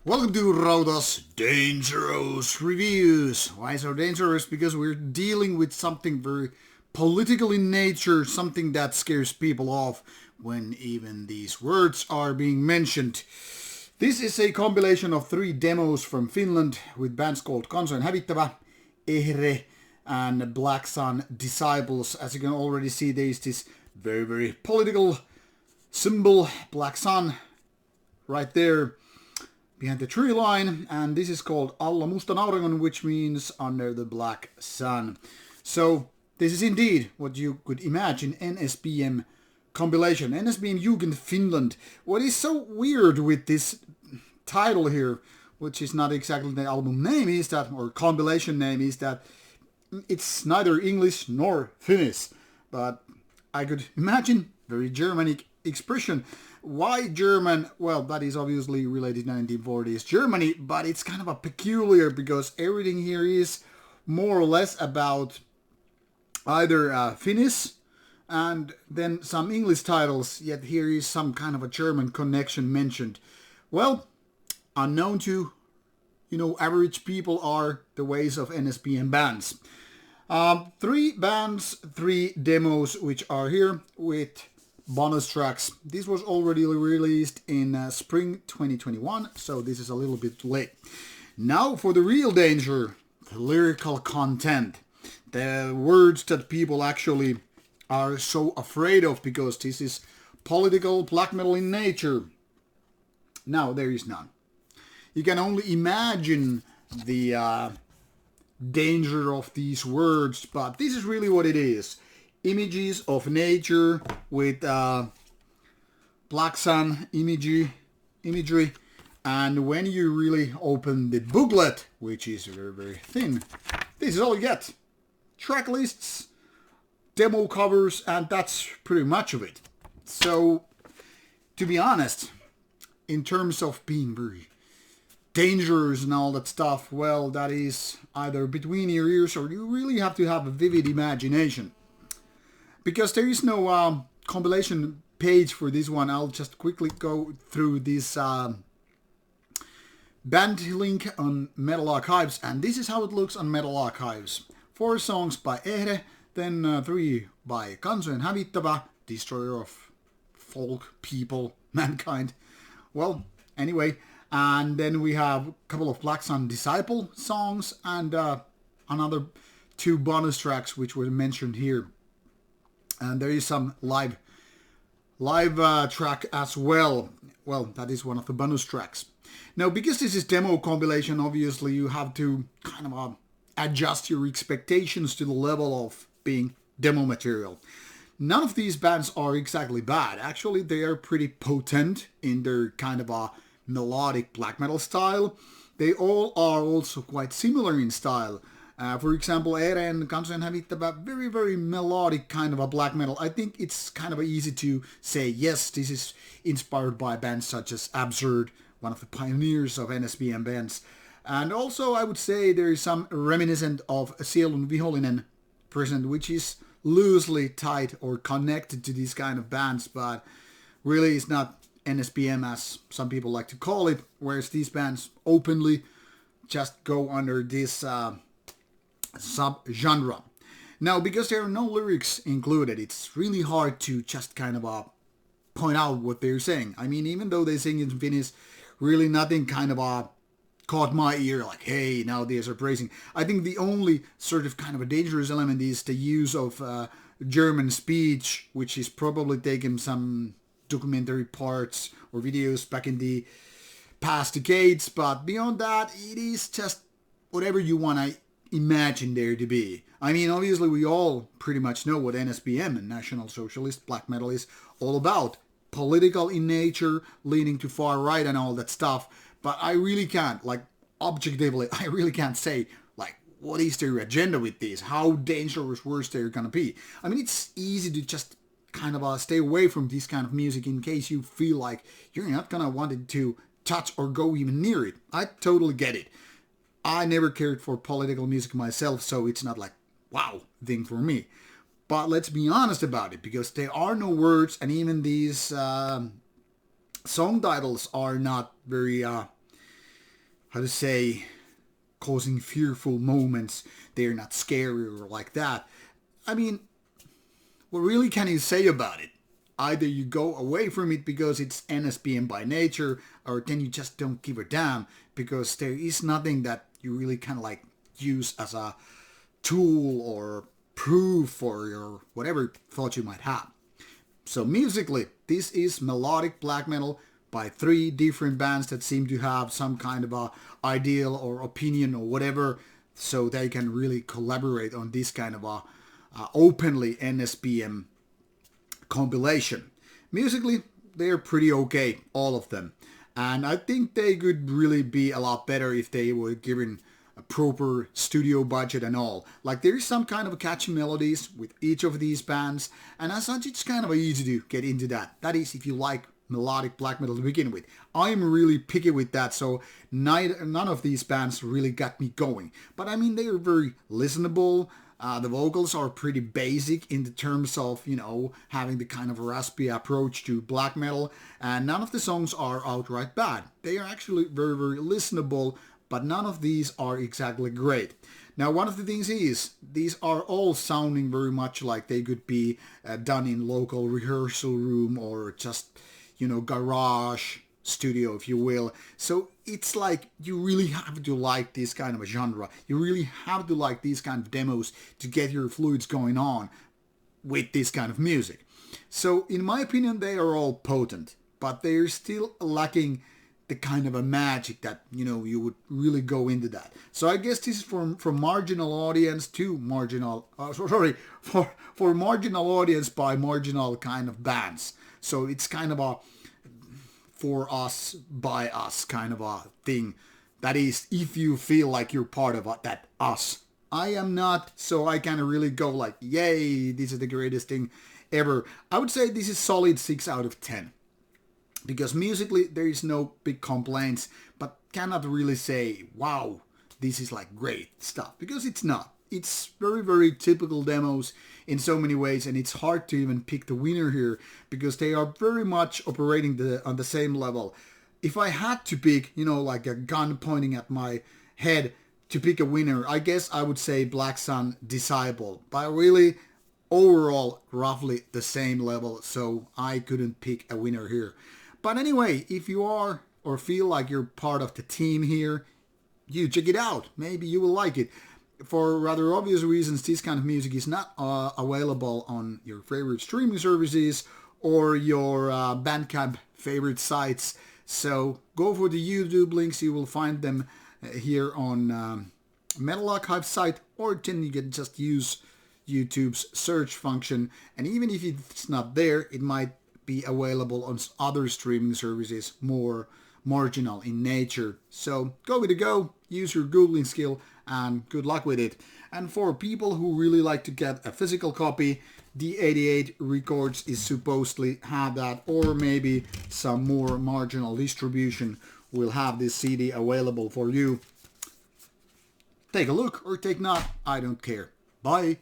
Welcome to Rauta's Dangerous Reviews. Why so dangerous? Because we're dealing with something very political in nature, something that scares people off when even these words are being mentioned. This is a compilation of 3 demos from Finland with bands called Kansojen hävittäjä, Ehre, and Black Sun Disciples. As you can already see, there is this very political symbol, Black Sun, right there behind the tree line, and this is called Alla Mustan Auringon, which means under the black sun. So this is indeed what you could imagine, NSBM compilation, NSBM Jugend Finland. What is so weird with this title here, which is not exactly the album name, is that, or compilation name, is that it's neither English nor Finnish, but I could imagine very Germanic expression. Why German? Well, that is obviously related to 1940s Germany, but it's kind of a peculiar because everything here is more or less about either Finnish and then some English titles, yet here is some kind of a German connection mentioned. Well, unknown to, average people are the ways of NSBM bands. 3 bands, 3 demos which are here with bonus tracks. This was already released in spring 2021, so this is a little bit late. Now for the real danger, the lyrical content. The words that people actually are so afraid of because this is political black metal in nature. Now there is none. You can only imagine the danger of these words, but this is really what it is. Images of nature with black sun imagery, and when you really open the booklet, which is very thin, this is all you get. Track lists, demo covers, and that's pretty much of it. So, to be honest, in terms of being very dangerous and all that stuff, well, that is either between your ears or you really have to have a vivid imagination. Because there is no compilation page for this one, I'll just quickly go through this band link on Metal Archives, and this is how it looks on Metal Archives. 4 songs by Ehre, then 3 by Kansojen hävittäjä, destroyer of folk, people, mankind. Well, anyway, and then we have a couple of Black Sun Disciple songs and another 2 bonus tracks which were mentioned here. And there is some live track as well. Well, that is one of the bonus tracks. Now, because this is demo compilation, obviously you have to kind of adjust your expectations to the level of being demo material. None of these bands are exactly bad. Actually, they are pretty potent in their kind of a melodic black metal style. They all are also quite similar in style. For example, Ehre and Kansojen hävittäjä, very melodic kind of a black metal. I think it's kind of easy to say, yes, this is inspired by bands such as Absurd, one of the pioneers of NSBM bands. And also, I would say there is some reminiscent of Sielun vihollinen present, which is loosely tied or connected to these kind of bands, but really is not NSBM as some people like to call it, whereas these bands openly just go under this sub-genre. Now, because there are no lyrics included, it's really hard to just kind of point out what they're saying. I mean, even though they sing in Finnish, really nothing kind of caught my ear like, hey, now these are praising. I think the only sort of kind of a dangerous element is the use of German speech, which is probably taken some documentary parts or videos back in the past decades, but beyond that, it is just whatever you want to imagine there to be. I mean, obviously we all pretty much know what NSBM and National Socialist Black Metal is all about. Political in nature, leaning to far right and all that stuff. But I really can't, objectively, I really can't say, what is their agenda with this? How dangerous words they're gonna be? I mean, it's easy to just kind of stay away from this kind of music in case you feel like you're not gonna want it to touch or go even near it. I totally get it. I never cared for political music myself, so it's not like, wow, thing for me. But let's be honest about it, because there are no words, and even these song titles are not very how to say, causing fearful moments. They're not scary or like that. I mean, what really can you say about it? Either you go away from it because it's NSBM by nature, or then you just don't give a damn because there is nothing that you really kind of like use as a tool or proof for your whatever thought you might have. So musically, this is melodic black metal by 3 different bands that seem to have some kind of a ideal or opinion or whatever, so they can really collaborate on this kind of a openly NSBM compilation. Musically, they're pretty okay, all of them. And I think they could really be a lot better if they were given a proper studio budget and all. Like, there is some kind of catchy melodies with each of these bands, and as such it's kind of easy to get into that. That is if you like melodic black metal to begin with. I'm really picky with that, so none of these bands really got me going. But I mean, they are very listenable. The vocals are pretty basic in the terms of, you know, having the kind of raspy approach to black metal, and none of the songs are outright bad. They are actually very, very listenable, but none of these are exactly great. Now, one of the things is, these are all sounding very much like they could be done in local rehearsal room or just, you know, garage studio, if you will. So it's like you really have to like this kind of a genre. You really have to like these kind of demos to get your fluids going on with this kind of music. So in my opinion, they are all potent, but they're still lacking the kind of a magic that, you know, you would really go into that. So I guess this is from marginal audience to marginal, for marginal audience by marginal kind of bands. So it's kind of a for us, by us kind of a thing. That is, if you feel like you're part of that us. I am not, so I can really go like, yay, this is the greatest thing ever. I would say this is solid 6 out of 10. Because musically, there is no big complaints, but cannot really say, wow, this is like great stuff. Because it's not. It's very, very typical demos in so many ways, and it's hard to even pick the winner here because they are very much operating on the same level. If I had to pick, you know, like a gun pointing at my head to pick a winner, I guess I would say Black Sun Disciple. But really, overall, roughly the same level, so I couldn't pick a winner here. But anyway, if you are or feel like you're part of the team here, you check it out. Maybe you will like it. For rather obvious reasons, this kind of music is not available on your favorite streaming services or your Bandcamp favorite sites. So go for the YouTube links. You will find them here on Metal Archive site, or then you can just use YouTube's search function. And even if it's not there, it might be available on other streaming services, more marginal in nature. So go with it, go. Use your Googling skill and good luck with it. And for people who really like to get a physical copy, D88 Records is supposedly have that, or maybe some more marginal distribution will have this CD available for you. Take a look or take not, I don't care. Bye.